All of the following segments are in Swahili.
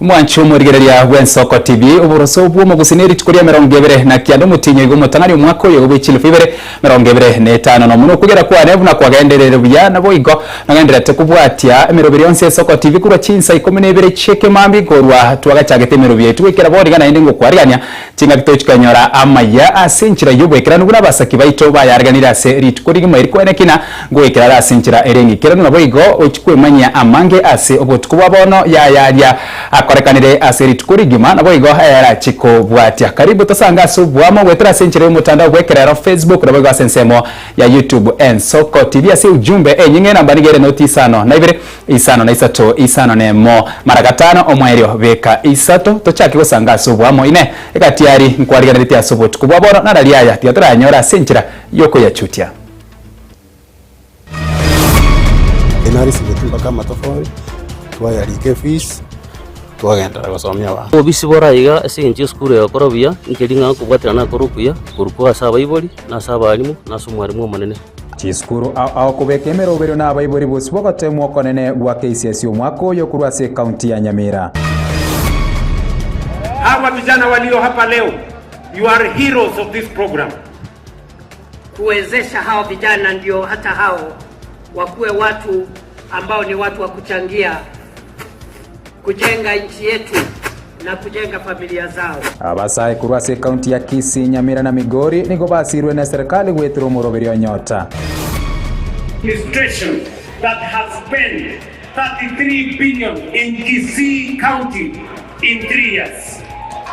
Mwanchu murigereria Wensoko TV uboroso bwo mugusineri tukoria 20 na kiando mutinyo igo mutangari mwako yo bichilo fibere 25 no muno kugera kwa nevu na kwagenderere buya nabo igo nagenderete kubwatia 20 Soko TV kurwa chinsa 12 cheke mambi gorwa twagachagete 20 twikera bori gana indi ngokwarigania tinga bitochikanyora amaya asinchira yobwekera nuguna basaki baito bayarganira se ritukuri gima irikwene kina ngwekera asinchira erengi kera nabo igo ochikwemanya amange ase obotukubwa bono ya akorekanire aseri tukurigima nabo igo era chiko bwatia karibu tosanga subwamo wetera senchire mutandao bwekerera Facebook nabo igo asensemo ya YouTube Soko TV ase ujumbe nyinge namba nigere noti isano na ibere isano na isato isano nemo maragatano omwerio beka isato tochaki gosanga subwamo ine ekatiari nkwariganire tia subot kubwaboro na daliaya tia turanyora senchira yoko ya chutia inari sibetumba kama tofauti twayalike fees twagenda gusomya ba obisi borayiga esinje skuru ya korobia nkelinga kubwatira na korukuya kurukuwa saba ibori na saba alimu na sumwarimu manene chiskuru au kubeke merobero na abaibori bose bogotemwo konene gwa KCSE umwako yo kurwase county ya Nyamira. Hawa vijana walio hapa leo, you are heroes of this program. Kuwezesha hao vijana ndio hata hao wakuwe watu ambao ni watu wa kuchangia kujenga nchi yetu na kujenga familia zao. Abasaye kurwase county ya Kisii, Nyamira na Migori nigo basirwe na serikali gwetero muroberio nyota. Administration that has spent 33 billion in Kisii County in 3 years.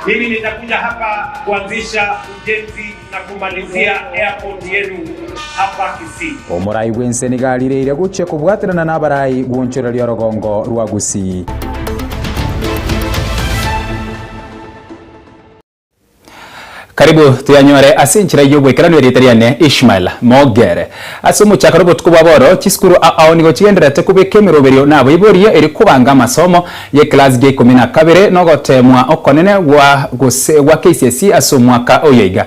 Mimi nitakuja hapa kuanzisha ujenzi na kumalizia airport yenu hapa Kisii. Omurai w'ensenegali ire guche kubwatirana n'abarai gwonchora lya Rugongo rwa Gusii. Karibu tuyanyore asinchira yobwekera no riteriane Ishmael Mogere asumu chakarobo tukubaboro chiskuru nigo chigenderete kubeke miroberio na boiborie eri kubanga masomo ye class G 12 no gotemwa okonene wa KCSE asumwaka oyiga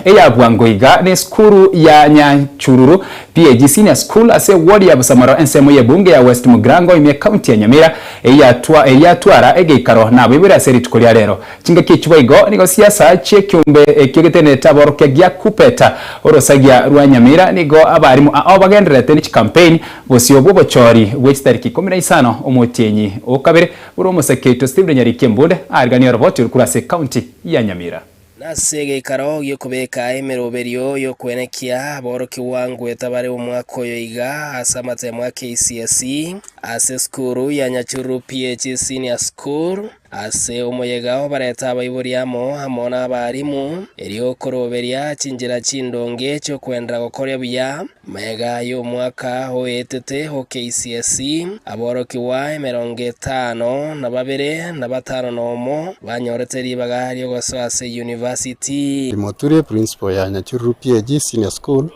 eya bwangoiga ne skuru ya Nyachururu PAG Senior School ase ward ya Busamaro ensemo ye bunge ya West Mugrango ime county ya Nyamira eya twara egeikaro na boiborie aseri tukolia rero chinga kichwa igo nigo siasa chekyumbe ekigitene taboroke gya kupeta orosagia rwa Nyamira nigo abarimu abagenderete ni campaign bosio bobochori wechitariki 15 omotienyi okabere uro museketo Steve Nyarike Mbude arigania roboti kurase county ya Nyamira nasege ikaro yo kubeka emeroberio yo kwenekia boroki wangu etabare umwako yo iga asamate mwa KCSE ase skuru ya Nyachuru PAG Senior School ase umuyegaho bareta abayiburiamo hamona abarimu eriyo koroberia cinjira cindonge cyo kwendera gukora bya mega yo mwaka ho etete ho KCSE aboroki wa 50 na babere na batano nomo banyorete ribaga ryo gosase university Moturi principal ya Nyachuru PAG Senior School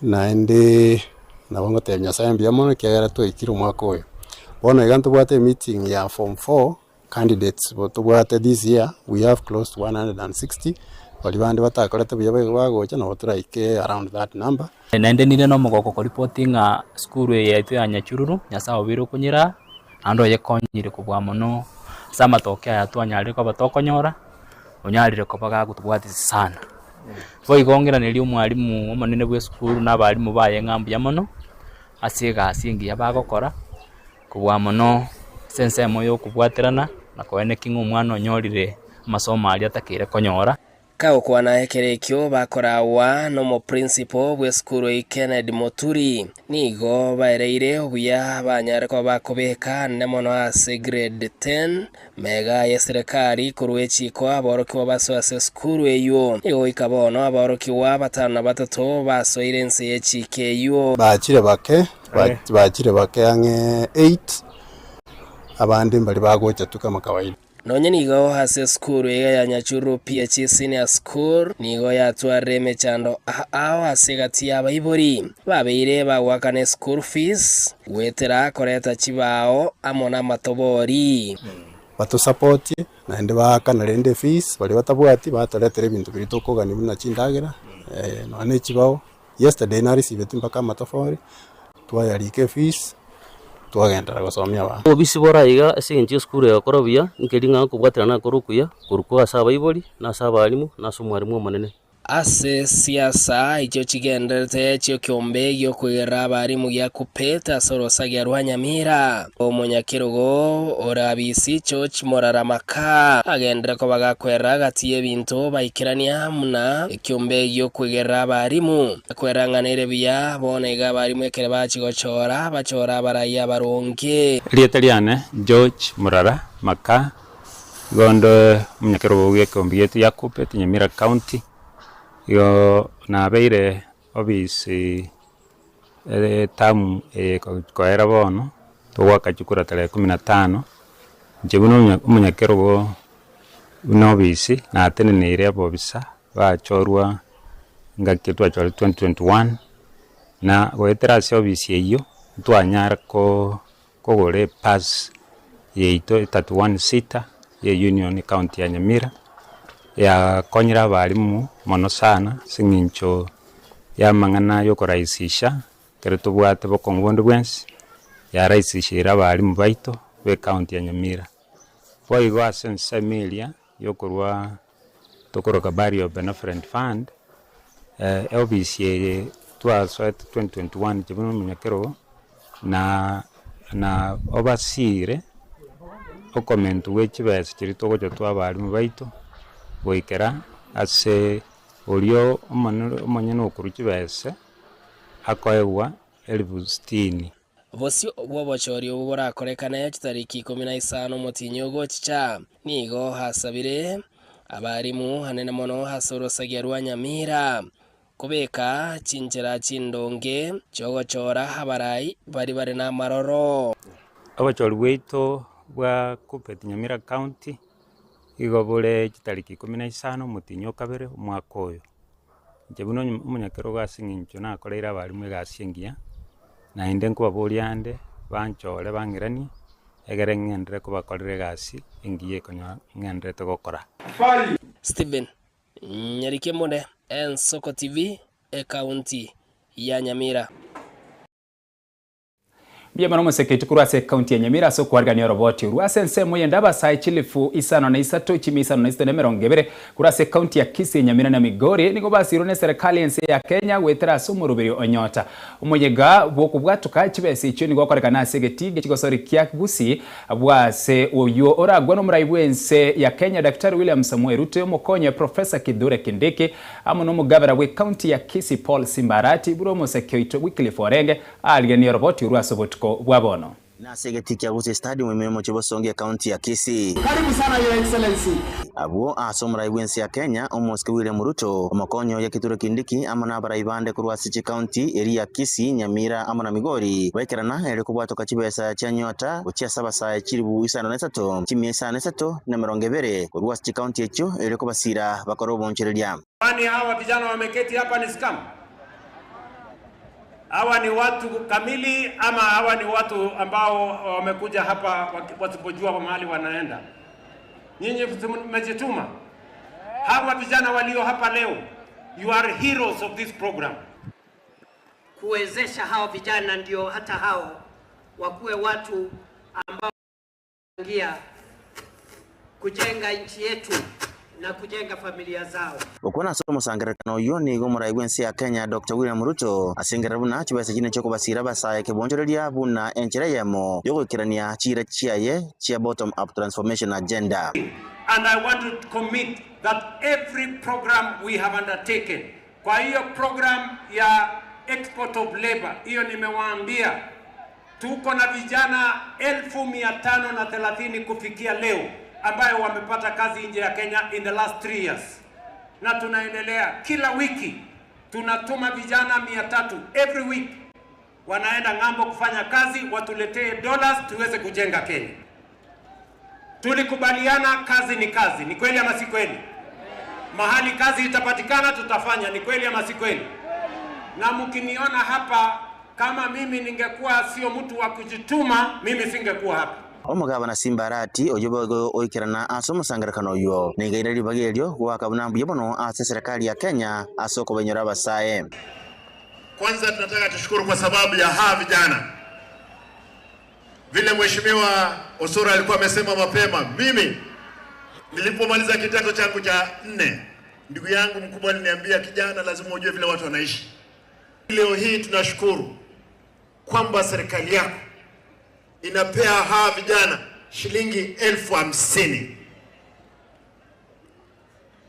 na ende na bongo temya sayambia mono kiagara to ikiro mwaka oyo bona iganto bwate meeting ya form 4 candidates but what this year we have close to 160 walibande batakorete buyabe bagocha no turaike around that number nende nire no mugoko reporting a school yetu ya Nyachururu nyasa obiro kunyira ando yekonyire kubwa mono sama tokea yatwanyarire ko batokonyora onyarire ko baga gutubwati sana foi gongera neri umwarimu omanene bwe school n'abarimu baye ngambu ya mono asiga asingi yabagokora kubwa mono sense moyo kubwatirana na koene kingu umwana onyorire masomo ali atakire konyora kao kwana ekerekyo bakorawa no mo principal bwe skuru Kennedy Moturi nigo baereire obuya banyare ko bakobeka nemono ase grade 10 mega ya serikali kurwechi ko aboroki baso ase skuru eyo nigo ikabono aboroki wa batana batato basoire nse yechikeyo bachire bake ange 8 abandi mbali bagocha tukama kawaida nonye nigo hase skuru ya Nyachuru PAG Senior School nigo yatware mechando hase abayibori babeire bagwakane school fees wetera koreta chibao amona matobori batu support na ende bakana rende fees bali batabwati batoretere ibintu birito kogani muna chindagira no ane chibao yesterday na receive mpaka matofori twayalike fees twagendera gusomia ba obisi bora iga asinje skuru ya korobia nkelinga kubwatirana korukuya kuruko asaba iboli na asaba alimu na somwarimu manene ase siasa icho chigenderete chio kiombe gyo kwira abarimu gya kupeta sorosa gya Rwanyamira omunyakirugo orabisi George Moraramaka agendera ko bagakwera gati y'ebintu baikirania muna kiombe gyo kwira abarimu kweranganire bya bonega abarimu ekere bachigochora bachora baraya baronge rieta liane George Moraramaka gondo munyakirugo gya kiombe yetu ya kupeta Nyamira County yo nabeire obisi tamu koera bono tugwakachukura tarehe 15 njebuno umunyakerugo unobisi na ateneneire abobisa bachorwa ngakitwa chori 2021 na goetera se obisi eyo twanyara kogore pass yeito 31 ye Union County ya Nyamira ya konyera abarimu mono sana singincho ya mangana yo koraisisha kere tubwate bokongondo bwensi ya raisishira abarimu baito be county ya Nyamira boigo asense milia yo korwa tokoroka barrio benevolent fund LBC twaso 2021 jibuno munyakero na obasire okomento wechibese kirito gojo twabarimu baito boikera ase olio omanyano okurukibese akoewa 60,000 bosio bwobochori burakorekana tariki 15 mutinyo gochicha nigo hasabire abarimu hanene mono hasorosagia Rwanyamira kubeka chinjira chindonge chogochora abarai bari na maroro abachori weito bwa kupeti Nyamira County igobule tariki 15 mutinyo kabere umwaka oyo njebuno umunyakero gasingincho nakoreira abarimu egasingia na inde nkubaburiande banchore bangirani egere ngendere kubakorere gasi engiye konya ngendere togokora Steven Nyarikemone Ensoko TV county ya Nyamira Bia mano museketi kurase county ya Nyamira so kwargania roboti ruasense moyenda basai chilifu isano na isato chimisano na isitone merongebere kurase county ya Kisii Nyamira na Migori nigo basirone serikali ense ya Kenya wetera sumurubiri onyota umuyega bwoku bwatuka chibese icho nigo kwarekana segetige chigosori kya Busi bwase oyo oragwa no muraibu ense ya Kenya Daktari William Samuel Ruto mukonye Professor Kithure Kindiki amuno mugabara we county ya Kisii Paul Simbarati buro museketi Wycliffe Orenge algania roboti ruasobotko Wabono. Na segeti ya Busi Stadium imemo chibosonge county ya Kisii. Karibu sana your excellency. Abo asomra ibwensi ya Kenya omoske William Ruto omakonyo ya Kithure Kindiki amana baraibande kurwasichi county area Kisii Nyamira amana Migori wekerana ere kubwatoka chibesa cha nyota uchia sabasa chiribu isano nesato chimiesa nesato na merongevere kurwasichi county echo ere kubasira bakorobo ncherelia. Kwani hawa vijana wameketi hapa ni scam? Hawa ni watu kamili ama hawa ni watu ambao wamekuja hapa wasipojua mahali wanaenda? Nyinyi mmejituma. Hawa vijana walio hapa leo, you are heroes of this program. Kuwezesha hao vijana ndio hata hao wakuwe watu ambao wanachangia kujenga nchi yetu na kujenga familia zao. Ukona somo sangarekano yoni gomora igwensi ya Kenya Dr. William Ruto asingarabuna chibese jine choko basira basaya kebonjorelia buna enchereyemo yogokirania chira chiaye chia bottom up transformation agenda. And I want to commit that every program we have undertaken, kwa hiyo program ya export of labor, hiyo nimewaambia tuko na vijana 1530 kufikia leo ambayo wamepata kazi nje ya Kenya in the last 3 years. Na tunaendelea kila wiki tunatuma vijana 300 every week wanaenda ngambo kufanya kazi, watuletee dollars tuweze kujenga Kenya. Tulikubaliana kazi ni kazi, ni kweli ama si kweli? Mahali kazi itapatikana tutafanya, ni kweli ama si kweli? Na mkiniona hapa kama mimi ningekuwa sio mtu wa kujituma, mimi singekuwa hapa. Omugabana Simbarati ojobogo oikerana asomo sangarakano yo ningairali bagelyo gwakabuna mbuyobono ase serikali ya Kenya asoko benyora basaye. Kwanza tunataka tushukuru kwa sababu ya hawa vijana Vile Mheshimiwa Osoro alikuwa amesema mapema, mimi nilipomaliza kidato changu cha 4, ndugu yangu mkubwa aliniambia, kijana, lazima ujue vile watu wanaishi. Leo hii tunashukuru kwamba serikali yako inapea hawa vijana shilingi 50,000.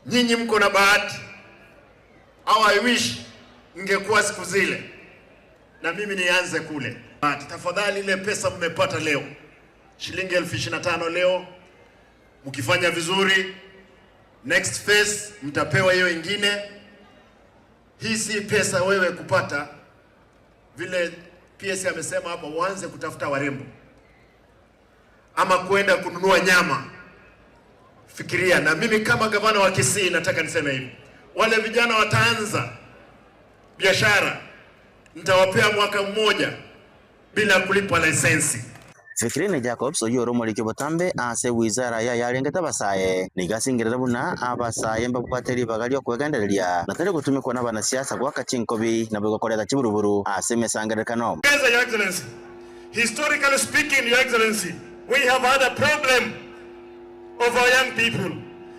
Nyinyi mko na bahati, au I wish ningekuwa siku zile na mimi nianze kule. Tafadhali ile pesa mmepata leo, shilingi 25,000 leo, mkifanya vizuri next phase mtapewa hiyo ingine. Hii si pesa wewe kupata, vile PS amesema hapa, uanze kutafuta warembo ama kwenda kununua nyama. Fikiria. Na mimi kama gavana wa Kisii nataka niseme hivi, wale vijana wataanza biashara, nitawapea mwaka mmoja bila kulipa lisensi. Fikirine Jacobs oyoro molike botambe ase wizara ya yarengeta basaye nigasingirira buna abasaye mbakwateri bagalio kwegendereria natari gutumikwa n'abanasiasa kwa kachinkobi na bigokorera kiburuburu ase mesangerekano. Your Excellency, historically speaking, Your Excellency, we have had a problem of our young people.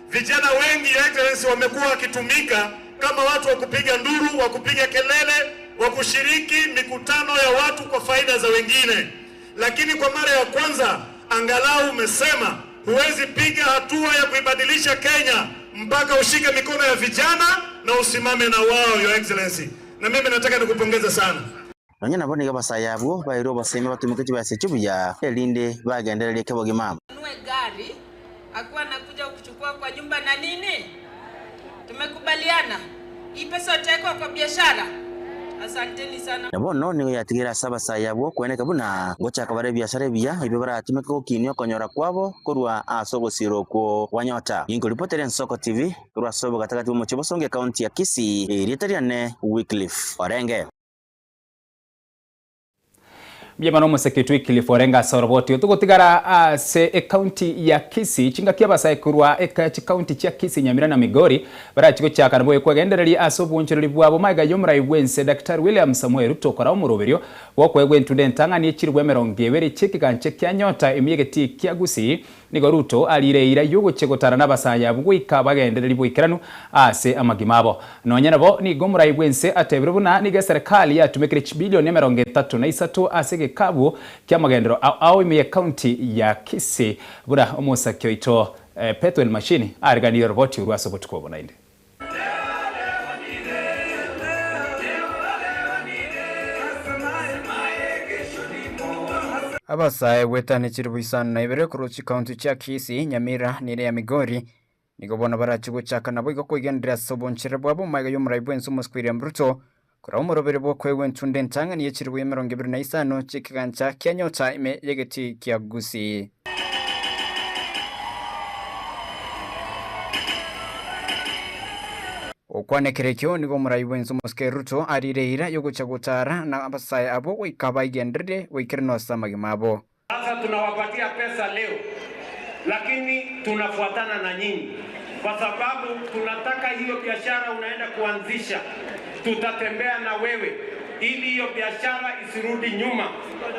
Vijana wengi, Your Excellency, wamekuwa wakitumika kama watu wa kupiga nduru, wa kupiga kelele, wa kushiriki mikutano ya watu kwa faida za wengine. Lakini kwa mara ya kwanza angalau umesema huwezi piga hatua ya kuibadilisha Kenya mpaka ushike mikono ya vijana na usimame na wao, Your Excellency. Na mimi nataka nikupongeza sana. Nonye nabone gabasayabwo bayiro baseme batumike kibase kibuya elinde bagenderere kebogima. Nunue gari akuwa nakuja kuchukua kwa nyumba na nini? Tumekubaliana. Hii pesa utaweka kwa biashara. Asanteni sana. Nabono niwe yatigira sabasayabwo kweneka buna gocha kabare biashara biya ibe baratumike kokinyo konyora kwabo kurwa asogosiro ko wanyota. Ingo reporter Nsoko TV kurwa sobo katakati mu Chibosonge county ya Kisii Ritariane Wycliffe Orenge. Byemano musekitu Wycliffe Orenga soroboti tugotigara se county ya Kisii chinga kia basaye kurwa county cha Kisii Nyamira na Migori bara kigo cya Kanabo kwegendereri asobunchiriri bwabo maiga yomura iwense Dr. William Samuel Ruto kora umuroberio wo kwegwentude ntangani ekirwe 20 chikiganche kya nyota emiyegeti kya Gusii nigo Ruto alireira yugo chegotara n'abasaya bwika bagendereri bwikiranu ase amagimabo nonyana bo nigo mura iwense atebire buna niga serikali yatumekire bilioni 33 ase kabu kya magendero au ime county ya Kisii bura omusakyo ito Petwell Machine ariganira roboti urwaso butukobona inde abasaye wetanikira buisana na ibere kuruchi county cha Kisii Nyamira nire ya Migori nigobona barachigo chaka nabo igokwegendera sobonchire bwabo maiga yomuraibu ensumuskwiri Ruto kura umurobere bwo kwegwentunde ntangani yekirwe 25 chikigancha kya nyota ime yegeti kya Gusii okwanekerekyo nigo muraibu ensumuske Ruto arireira yoguchagutara na abasaye abo wikaba igendere wikirino samagimabo. Sasa tunawapatia pesa leo, lakini tunafuatana na nyinyi kwa sababu tunataka hiyo biashara unaenda kuanzisha, tutatembea na wewe ili hiyo biashara isirudi nyuma,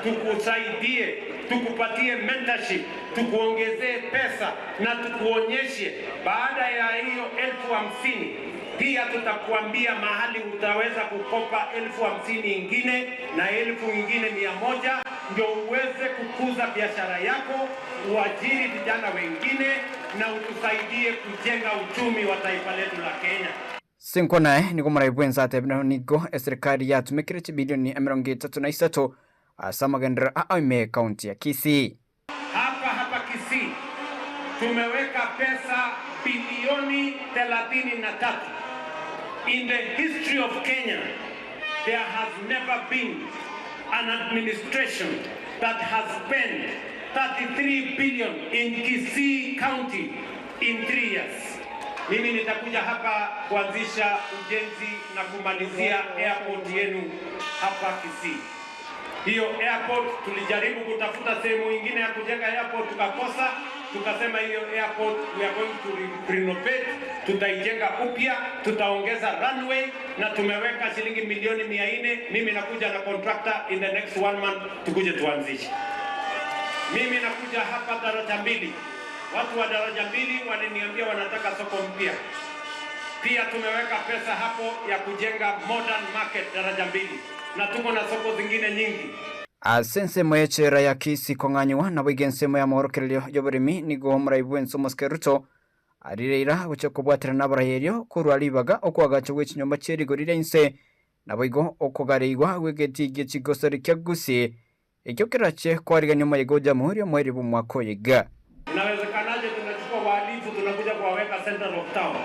tukusaidie, tukupatie mentorship, tukuongezee pesa na tukuonyeshe baada ya hiyo 50,000 pia tutakuambia mahali utaweza kukopa 50,000 ingine na 1,000 ingine 100 ndio uweze kukuza biashara yako, uajiri vijana wengine na utusaidie kujenga uchumi wa taifa letu la Kenya. Sinko nae niko muraibwenza atebna nigo serikali yatumikire bilioni 33 asa magendera aime county ya Kisii. Hapa Kisii tumeweka pesa bilioni 33. In the history of Kenya, there has never been an administration that has spent 33 billion in Kisii County in 3 years. Mimi nitakuja hapa kuanzisha ujenzi na kumalizia airport yenu hapa Kisii. Hiyo airport tulijaribu kutafuta sehemu nyingine ya kujenga airport tukakosa, tukasema hiyo airport we are going to renovate, tutaijenga upya, tutaongeza runway na tumeweka shilingi milioni 400. Mimi nakuja na contractor in the next 1 month tukuje tuanzishe. Mimi nakuja hapa daraja mbili. Watu wa daraja mbili waliniambia wanataka soko mpya. Pia tumeweka pesa hapo ya kujenga modern market daraja mbili. Na tuko na soko zingine nyingi. Asensemo y'echera ya Kisii kong'anywa na bwigensemo ya mahorokerero y'oburimi nigo Muraibwensi Omosike Ruto arireira gucha kubwatira n'abarayerio kurwalibaga okwagacha gw'ikinyoma cy'erigorire inse naboigo okugareigwa gw'egetigie chigosori kya Gusii ekyo kirache kwarigania mayigo jamhuri mweri bumwako yiga. Inawezekanaje tunachukua wahalifu tunakuja kuwaweka center of town?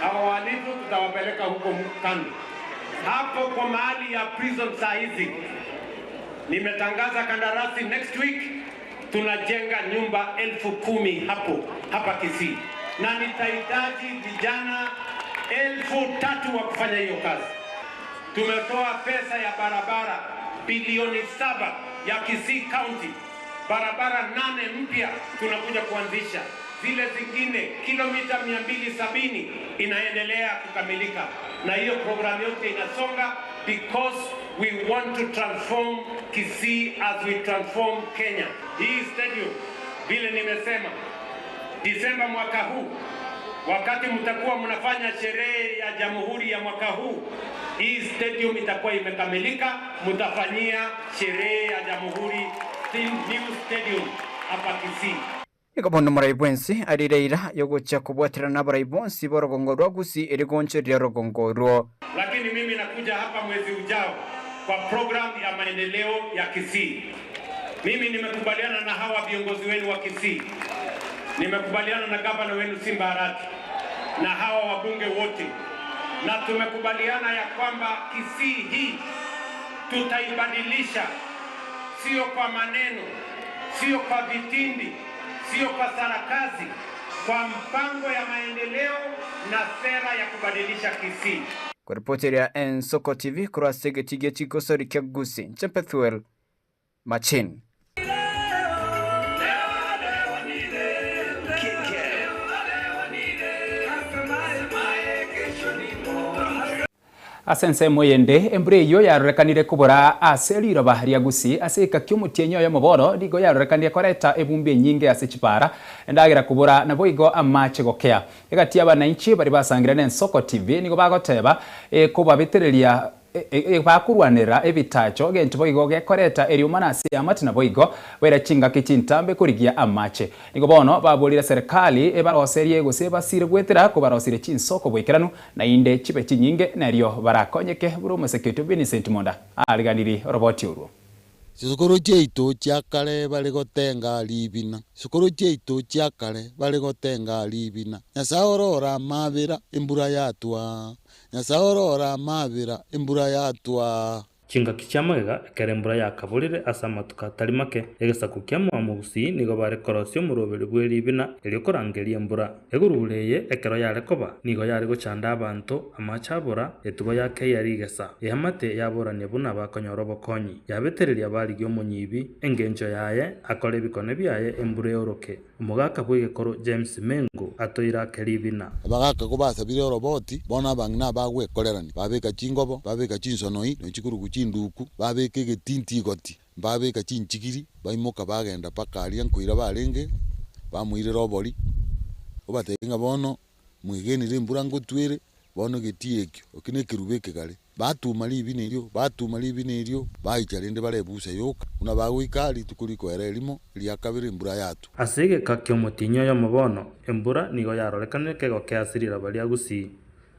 Hawa wahalifu tutawapeleka huko kando. Hapo kwa mahali ya prison saa hizi nimetangaza kandarasi next week tunajenga nyumba 10,000 hapa Kisii. Na nitahitaji vijana 3,000 wa kufanya hiyo kazi. Tumetoa pesa ya barabara bilioni 7 ya Kisii County. Barabara 8 mpya tunakuja kuanzisha. Zile zingine kilomita 270 inaendelea kukamilika. Na hiyo programu yote inasonga because we want to transform Kisii as we transform Kenya. Hii stadium vile nimesema Disemba mwaka huu wakati mtakuwa mnafanya sherehe ya jamhuri ya mwaka huu, hii stadium itakuwa imekamilika, mtafanyia sherehe ya jamhuri new stadium hapa Kisii. Ikabondo Muraibwensi arireira yogucha kubwatira n'abaraibonsi borogongo rwa Gusii erigonche rya rogongoro. Lakini mimi nakuja hapa mwezi ujao kwa program ya maendeleo ya Kisii. Mimi nimekubaliana na hawa viongozi wenu wa Kisii. Nimekubaliana na gavana wenu Simba Arati na hawa wabunge wote. Na tumekubaliana ya kwamba Kisii hii tutaibadilisha, sio kwa maneno, sio kwa vitindi, sio kwa sarakazi, kwa mpango ya maendeleo na sera ya kubadilisha Kisii. Kwa ripoti ya Ensoko TV kurasege tige chikosori kya Gusii Chempethuel Machin. Asense moyende embreyo yarekanire kubura aseriro baharia Gusii aseka kyomutienyo ya moboro digo yarekanire koreta ebumbi nyinge asechipara endagira kubura naboigo amache gokea egati abananchi bari basangira n'Ensoko TV nigo bagoteba kuba bitereria bakurwanira ebitacho gento boigo gekoreta eriumanasi amati na boigo wera chinga kichintambe kurigia amache nigo bono babolira serikali ebaroserie Gusii basire gwetera ko barosire chinsoko bwikiranu na inde chibe chinyinge nario barakonyeke buru museketo Vincent Monda aliganiri roboti uru Sukuru cheito chiakale bali gotenga libina sukuru cheito chiakale bali gotenga libina nyasaorora mabira imbura yatwa nyasaorora mabira imbura yatwa Chinga kichamaga kerembura yakabulire asamatuka tarimake egesaku kyamwa mu Gusii nigo bare korosyo murobere bwelibina eliokorangeria mbura eguruleye ekero yarekoba nigo yari gochanda abantu amachabura etugo yake yarigesa ehamate yaboranye buna bakonyoro bokonyi yabetereria bari gyo munyibi engenjo yaye akore bikone byaye embure yoroke umugaka bwegekoro James Mengo atoira keribina abagaka ko basabire roboti bona bangna bagwekorerani babeka chingobo babeka chinsonoi no chikuru nduku babeke getinti goti babeka chinchigiri baimoka bagenda pakaria nkuira barenge bamuire robori obatenga bono mwigenire mbura ngotwere bono getiekyo okine kirubeke gale batuma libinerio baicarende barebusa yoka una bagwikali tukuriko erelimo lyakabire mbura yatu asege kakyo mutinyo yo mubono embura nigo yarorekanire kego kyasirira bali Gusii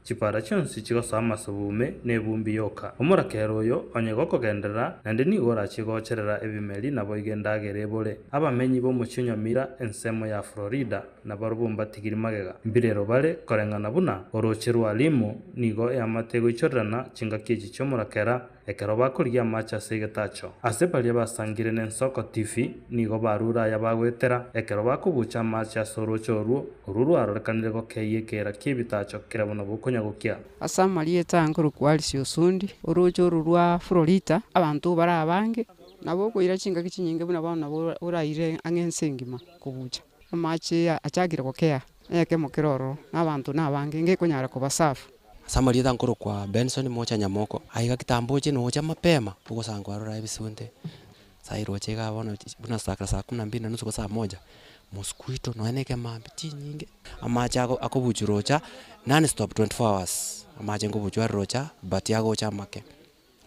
chipara chonsi chigosama subume nebumbi yoka omurakero oyo onyego kogendera nande nigora chigocherera ebimeli nabo igendagere bole abamenyi bo muchinyomira ensemo ya Florida na barubumba tigiri magega mbirero bale korengana buna orocherwa limu nigo yamatego ichorana chinga kiji chomurakera ekero bakuria macha segetacho asebali basangire n'Ensoko TV nigo barura yabagwetera ekero bakubucha macha sorochoru ururu arorekanire gokeye kera kibitacho kirabona bukonya gokia asamali etanguru kwalisi osundi urujo rurwa Florida abantu barabange nabo koira chinga kichinyinge buna bana uraire angensengima kubucha amache achagira gokea eke mokiroro n'abantu nabange ngekunyara kubasafu Samali tankoro kwa Benson mocha nyamoko aiga kitambo chino cha mapema uko sangwa rora ebisunde Sai roche ga bono buna saa 12:30 kwa saa 1. Mosquito no eneke mambiti nyingi. Amacha akobuchu rocha non stop 24 hours. Amacha ngobuchu rocha but yago chamake.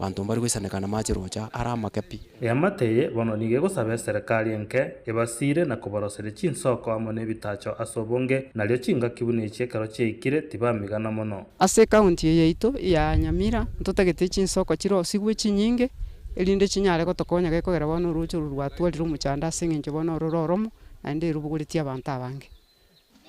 Bantu mbari kwisanekana machi rocha aramake pi. Yamateye bono nige gusabe serikali enke ebasire na kuborosere chinsoko amone bitacho asobonge nalyo chinga kibune chekero cheikire tibamigana mono. Ase kaunti yaitu ya Nyamira ntotagete chinsoko chiro sigwe chinyinge elinde chinyare gotokonya gekogera bono rucho rwatwalira omuchanda singe bono rororomo ande rubugulitia abantu abange.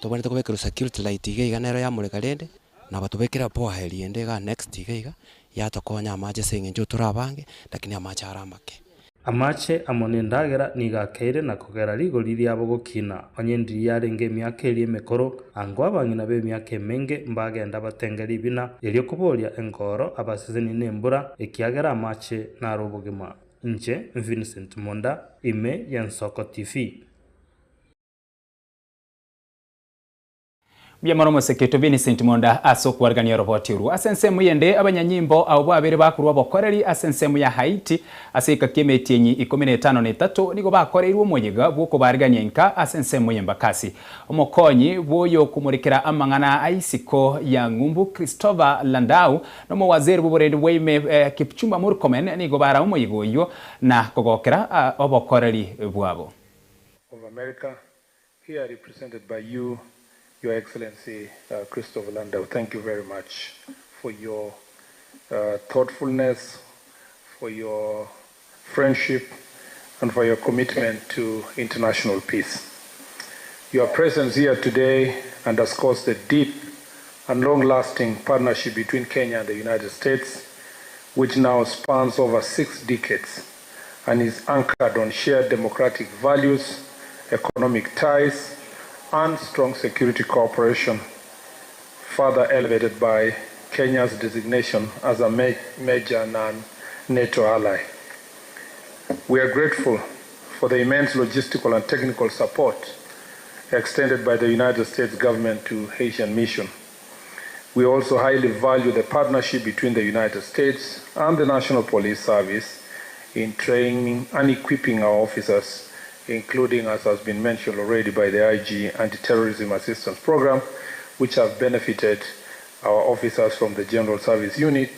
Tobare tokobekero security light iga nero ya murekarende na batubekera poa heliende ga next iga yatokonya amache singe njo turabange lakini amache aramake. Amache amone ndagera nigakeire na kogera rigori lyabo gukina onyendi yarenge myaka eri emekoro ango abangina be myaka emenge mbagenda batengeri bina elyo kuboria engoro abasizeni nembura ekiagera amache na robogema. Nje Vincent Monda, ime Yensoko TV. Byamara museketo Vincent Monda asokwargania roboti ru asensemu yende abanyanyimbo abo babere bakurwa bokoreri asensemu ya Haiti asika kemetienyi 15 nigo bakorerwa mwenyiga bwoko bargania nka asensemu yembakasi omokonyi boyo kumurikira amangana aisiko ya ngumbu Christopher Landau no waziri buburende weme Kipchumba Murkomen nigo bara umwenyigo yo na kogokera obokoreri bwabo of America here represented by you, Your Excellency Christopher Landau. Thank you very much for your thoughtfulness, for your friendship, and for your commitment to international peace. Your presence here today underscores the deep and long-lasting partnership between Kenya and the United States, which now spans over 6 decades and is anchored on shared democratic values, economic ties, and strong security cooperation, further elevated by Kenya's designation as a major non-NATO ally. We are grateful for the immense logistical and technical support extended by the United States government to Haitian mission. We also highly value the partnership between the United States and the National Police Service in training and equipping our officers, including, as has been mentioned already, by the IG Anti-Terrorism Assistance Program, which have benefited our officers from the General Service Unit,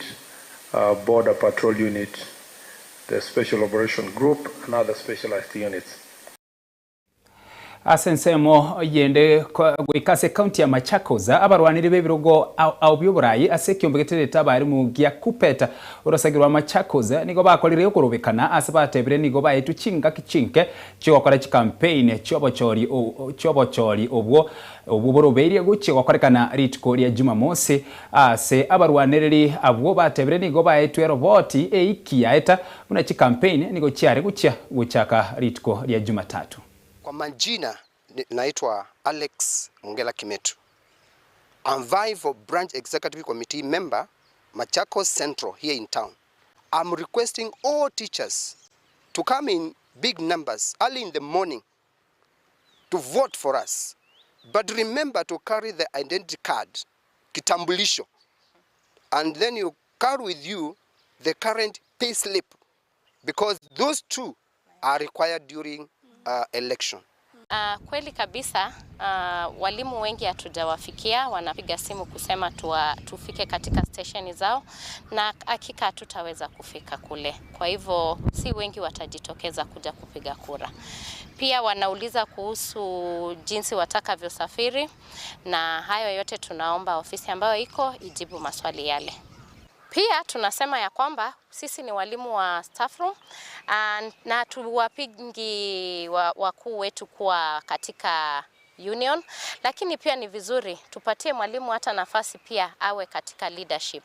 Border Patrol Unit, the Special Operation Group, and other specialized units. Asensemo yende gwikase county ya Machakos abarwanire bebirogo au byoburayi asekyombegetete tabari mu gya kupeta urasagirwa Machakos nigo bakolire kurubikana asabatebire nigo bayetu chinga kichinke cyo gukora campaign cyobochori obwo boroberi gucye gwakorekana ritiko lya Jumamosi ase abarwaniriri abwo batebire nigo bayetu roboti eikiyaeta una campaign nigo cyare guchaka ritiko lya Jumatatu. Kwa majina naitwa Alex Mungela Kimetu. I'm Vive Branch Executive Committee member, Machakos Central here in town. I'm requesting all teachers to come in big numbers early in the morning to vote for us. But remember to carry the identity card, kitambulisho, and then you carry with you the current pay slip, because those two are required during election. Kweli kabisa, walimu wengi hatujawafikia, wanapiga simu kusema tufike katika stesheni zao, na hakika tutaweza kufika kule. Kwa hivyo si wengi watajitokeza kuja kupiga kura. Pia wanauliza kuhusu jinsi watakavyosafiri, na hayo yote tunaomba ofisi ambayo iko ijibu maswali yale. Pia tunasema ya kwamba sisi ni walimu wa staff room na tuwapingi wakuu wetu kuwa katika union, lakini pia ni vizuri tupatie mwalimu hata nafasi pia awe katika leadership.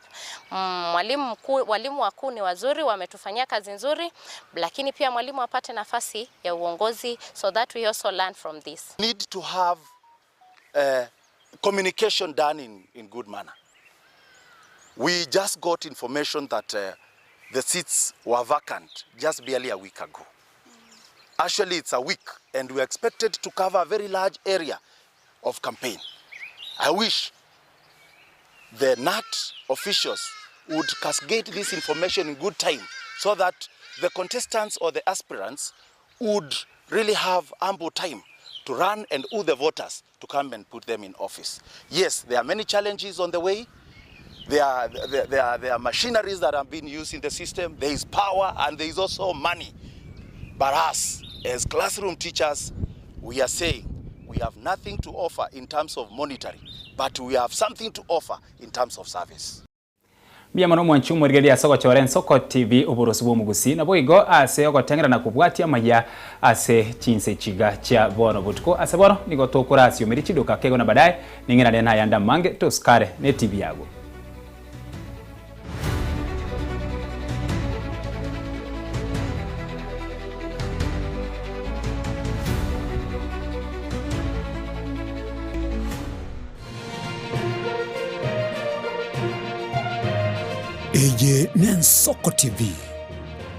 Walimu wakuu ni wazuri, wametufanyia kazi nzuri, lakini pia mwalimu apate nafasi ya uongozi, so that we also learn from this. Need to have communication done in good manner. We just got information that the seats were vacant just barely a week ago. Actually, it's a week, and we expected to cover a very large area of campaign. I wish the NAT officials would cascade this information in good time so that the contestants or the aspirants would really have ample time to run and woo the voters to come and put them in office. Yes, there are many challenges on the way. There are machineries that are being used in the system. There is power and there is also money. But us, as classroom teachers, we are saying we have nothing to offer in terms of monetary, but we have something to offer in terms of service. Biamano mwanchu mwergedia soko choren Soko TV uburosubu mugusi na boigo ase ogotengera na kubwatia maya ase chinse chiga cha bono butko ase bono nigo tokurasi umiri chiduka kego na baadaye ningina dena yanda mange toskare ne TV yago. Eye nen Soko TV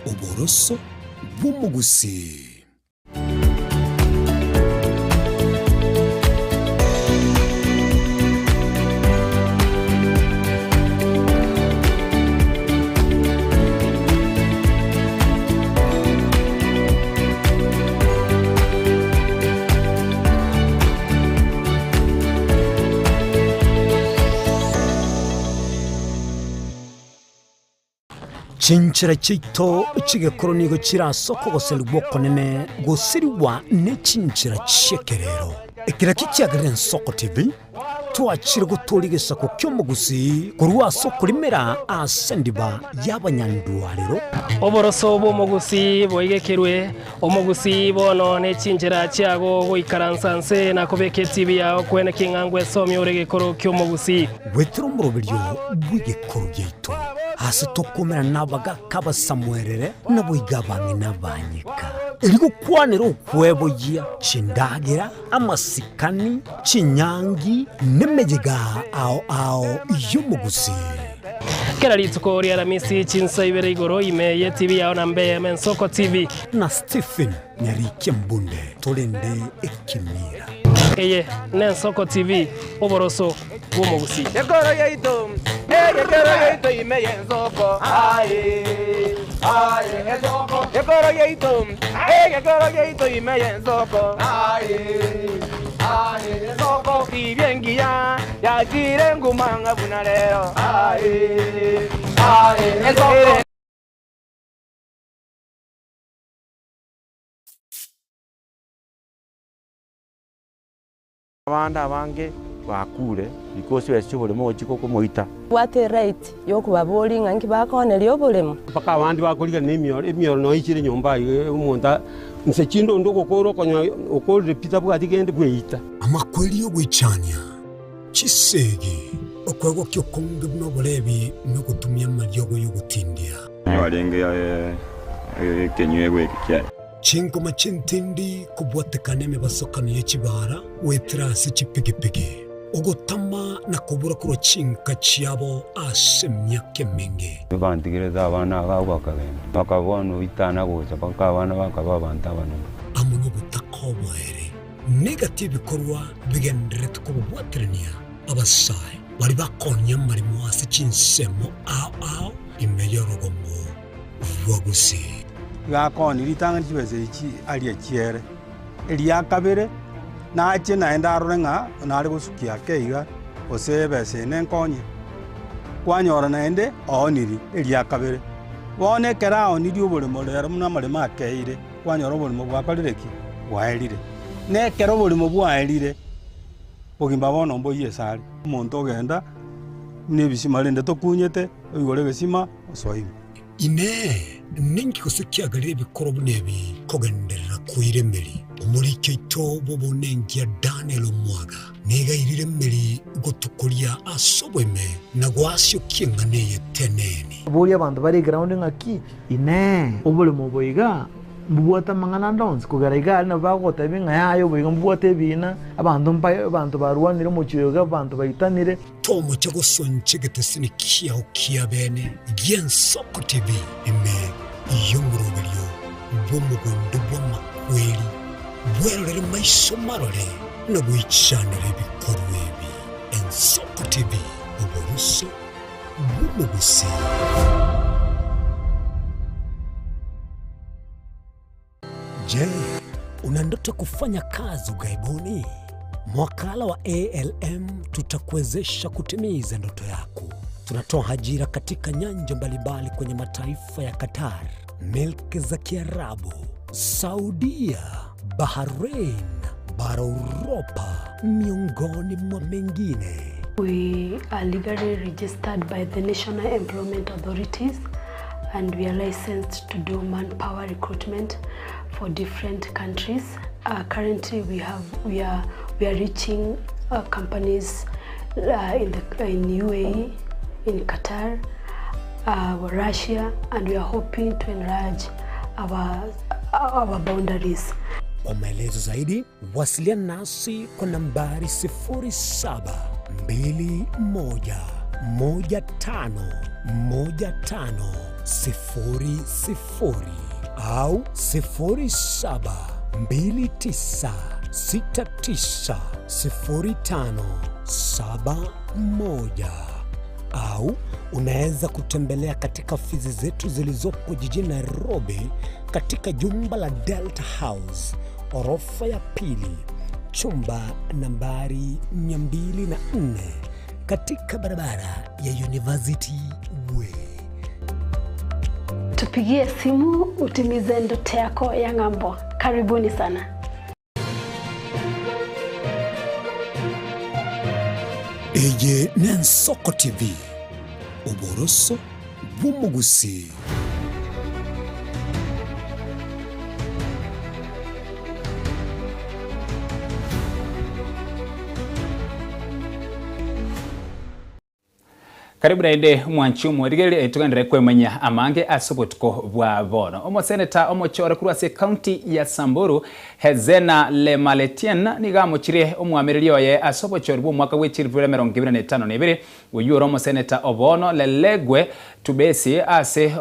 uboroso bumugusi. Chinchira chito chigekoro nigo chira soko goseli bokonene gosiriwa ne chinchira chekerero ekira kikiagren Soko TV twachire gutorigesa ko kyomugusi kurwa soko limera asendiba yabanyandwariro oboroso bomugusi boigekerwe omugusi bono ne chinchira chiago goikaransanse na kobeke TV yao kwene kingangwe somi oregekoro kyomugusi wetro murobiryo bwigekoro gyeito hasi tokomera nabaga kaba samwerere naboigabange nabanyika eriko kwanero kwebo ya chindagira amasikani chinyangi nemejega ao yomugusi kera litsuko ri aramisi chinsa ibere igoro imeye TV yao na mbe men Soko TV na Stephen Nyarike Mbunde tolende ekimira eye nen Soko TV oboroso bomugusi yekoro yeito imeye Soko Soko yekoro yeito imeye Soko Soko ibyengia yakire ngumanga bunalero Soko abanda bange bakure because wesibole mochiko kumoita what a right yokubaboli ngangi bakoneli obolemo paka abandi bakoliga n'emioro no ichire nyomba umuntu nse chindo ndoko koro konya okole pita bwati gende bweita amakweli yo gwichanya chisege okwego kyo konge bno bolebi no kutumia malyogo yo gutindia walenge ya kenywe kya chinko machintindi kubwatekane me basokano yechibara wetrase chipigipigi ogotama na kubura kuro chinka chiabo asemya kemenge bandigireza abana bagwakagenda bakabona bitana goza bakabana bakababanta bano amuno butakobwere negative bikorwa bigendere tukubwatrenia abasai bari bakonya marimo ase chinsemo ao imeyorogomo wagusi gakoni litanga chibese ichi ali achiere elia kabere na ache naenda arorenga na ali gusukia keiga osebese nenkonye kwanyora naende oniri elia kabere wone kera oniri obolimo lero muna malema akeire kwanyora obolimo bwakolireki waelire ne kero obolimo bwaelire bogimba bono mboye sali omonto ogenda nebisima lende tokunyete oigore gesima osoime ine ningi kusikiagalire bikoro bunebi kogenderera kuiremeri omurike itobo bonengia Daniel Omwaga nega iriremeri gotukoria asobweme na gwasyo kinganeye teneni buri abantu bari ground ngaki ine obule moboiga mbuota mangana dance kugaraiga na bagota binga yayo boiga mbuota bina abantu barwanire mu kiyoga abantu bayitanire tomo cyago sonche getesini kia ukia bene Gen Soko TV ime yumurubelyo bomugondo bwamakweli bwerere maiso marore no bwichanire bikorwebi en Soko TV uboroso bumugusi Je, una ndoto kufanya kazi ughaibuni? Mwakala wa ALM tutakuwezesha kutimiza ndoto yako. Tunatoa ajira katika nyanja mbalimbali kwenye mataifa ya Qatar, Milki za Kiarabu, Saudia, Bahrain, bara Europa, miongoni mwa mengine. We are legally registered by the National Employment Authorities and we are licensed to do manpower recruitment for different countries. Currently we are reaching companies in UAE, in Qatar, Russia, and we are hoping to enlarge our boundaries. Kwa maelezo zaidi, wasiliana nasi kwa nambari 0721511500 au 0729690571 au unaweza kutembelea katika ofisi zetu zilizopo jijini Nairobi katika jumba la Delta House, orofa ya pili, chumba nambari 204 katika barabara ya University Way. Tupigie simu utimize ndoto yako ya ng'ambo. Karibuni sana. Eje Nensoko TV, uboroso bw'umugusi. Karibu naende mwanchumu rigere tugandire kwemanya amange asobotko bwa bono. Omo seneta omochora kurwase county ya Samburu Hezena Lemaletian nigamochire omwamereri oye asobochora bwo mwaka w'echirivure 2025 uyuro omo seneta obono lelegwe tubesi ase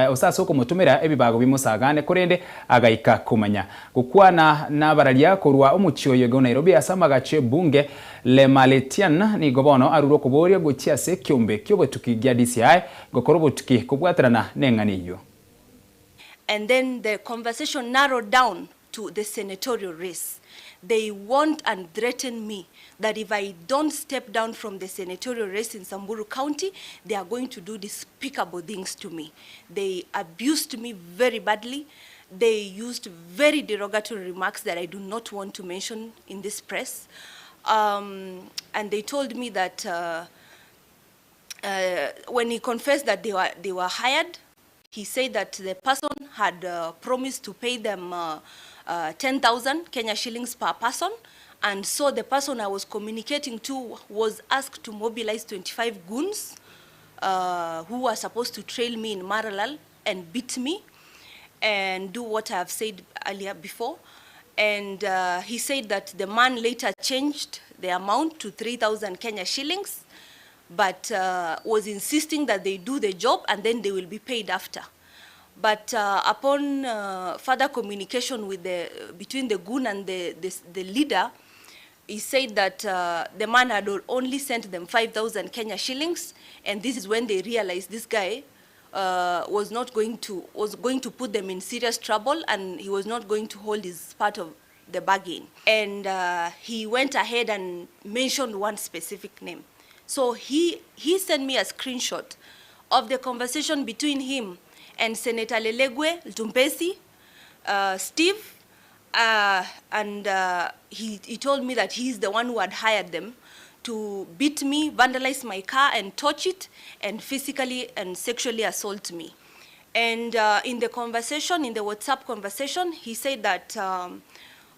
osase okomotumira ebibago bimusagane kurende agaika kumanya gukwana nabararia kurwa omuchioyo go Nairobi asamagache bunge Lemaletian ni gobono aruro kuboria gochiase kiumbe kyobotuki gya DCI gokorobotuki kubwaterana nenganiyo. And then the conversation narrowed down to the senatorial race. They want and threaten me that if I don't step down from the senatorial race in Samburu County, they are going to do despicable things to me. They abused me very badly. They used very derogatory remarks that I do not want to mention in this press. And they told me that when he confessed that they were hired, he said that the person had promised to pay them 10,000 Kenya shillings per person, and so the person I was communicating to was asked to mobilize 25 goons who were supposed to trail me in Maralal and beat me and do what I have said earlier before. And he said that the man later changed the amount to 3,000 Kenya shillings, but was insisting that they do the job and then they will be paid after. But upon further communication with between the goon and the leader, he said that the man had only sent them 5,000 Kenya shillings, and this is when they realized this guy was going to put them in serious trouble, and he was not going to hold his part of the bargain. And he went ahead and mentioned one specific name. So he sent me a screenshot of the conversation between him and Senator Lelegwe Lutumbesi, Steve, and he told me that he's the one who had hired them to beat me, vandalize my car, and torch it, and physically and sexually assault me. And in the conversation, in the WhatsApp conversation, he said that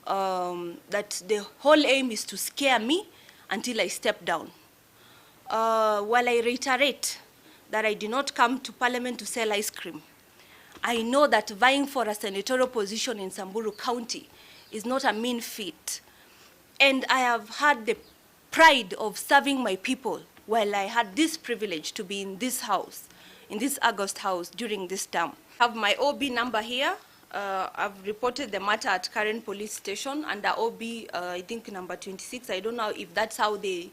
that the whole aim is to scare me until I step down. While I reiterate that I did not come to Parliament to sell ice cream, I know that vying for a senatorial position in Samburu County is not a mean feat. And I have had the pride of serving my people while I had this privilege to be in this house, in this August house during this term. I have my OB number here. I've reported the matter at Karen Police Station under OB, I think number 26. I don't know if that's how they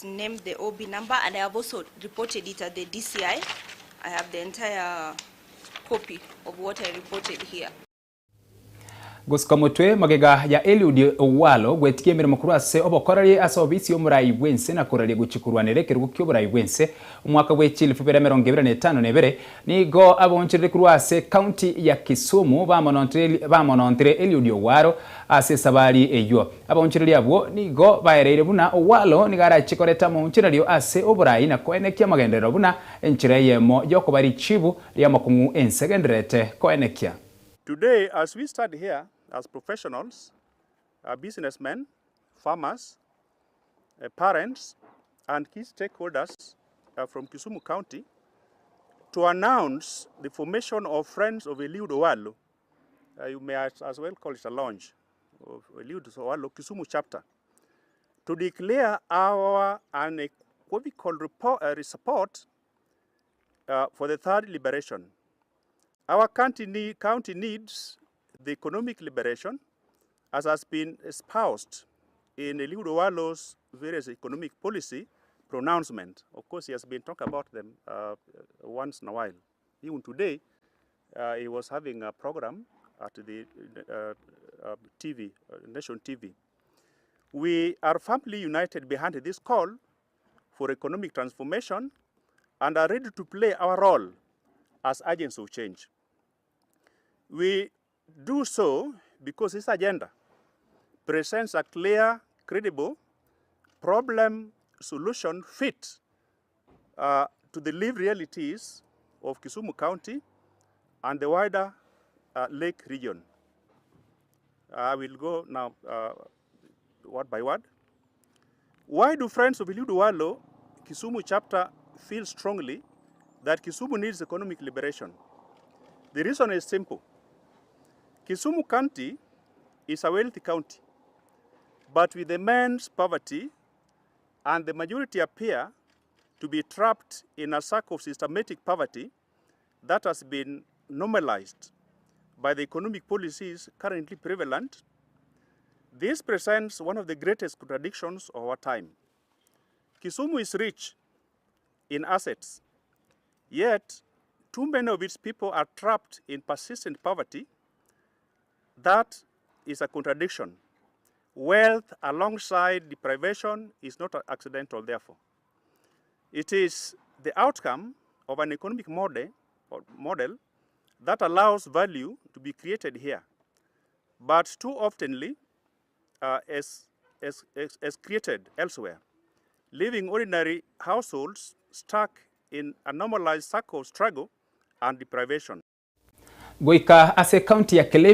named the OB number, and I have also reported it at the DCI. I have the entire copy of what I reported here. Guskomotwe magega ya Eliud Owalo gwetikie mirimo kurase obokorari asobisi omurai bwense na korarie guchikurwanire kirugo ky'oburai bwense umwaka we 2025 nebere nigo abonchire kurase county ya Kisumu bamonontere Eliud Owalo ase sabari eyo abonchire abo nigo baereire buna Owalo nigara chikoreta monchirario ase oburai na koenekia magendero buna enchire yemo yokobari chibu ya makungu ensegenderete koenekia. Today, as we stand here as professionals, businessmen, farmers, parents, and key stakeholders from Kisumu County to announce the formation of Friends of Eliud Owalo, you may as well call it a launch of Eliud Owalo Kisumu chapter, to declare our unequivocal support for the third liberation. Our county needs the economic liberation as has been espoused in Eliud Owalo's various economic policy pronouncement. Of course, he has been talking about them once in a while. Even today, he was having a program at the TV, Nation TV. We are firmly united behind this call for economic transformation and are ready to play our role as agents of change. We do so because this agenda presents a clear, credible, problem solution fit to the lived realities of Kisumu County and the wider Lake region. I will go now word by word. Why do Friends of Eliud Owalo Kisumu chapter feel strongly that Kisumu needs economic liberation? The reason is simple. Kisumu County is a wealthy county, but with immense poverty, and the majority appear to be trapped in a circle of systematic poverty that has been normalized by the economic policies currently prevalent. This presents one of the greatest contradictions of our time. Kisumu is rich in assets, yet too many of its people are trapped in persistent poverty. That is a contradiction. Wealth alongside deprivation is not accidental, therefore. It is the outcome of an economic model that allows value to be created here, but too oftenly as created elsewhere, leaving ordinary households stuck in a normalized circle of struggle and deprivation. Goika ase county ya Kilifi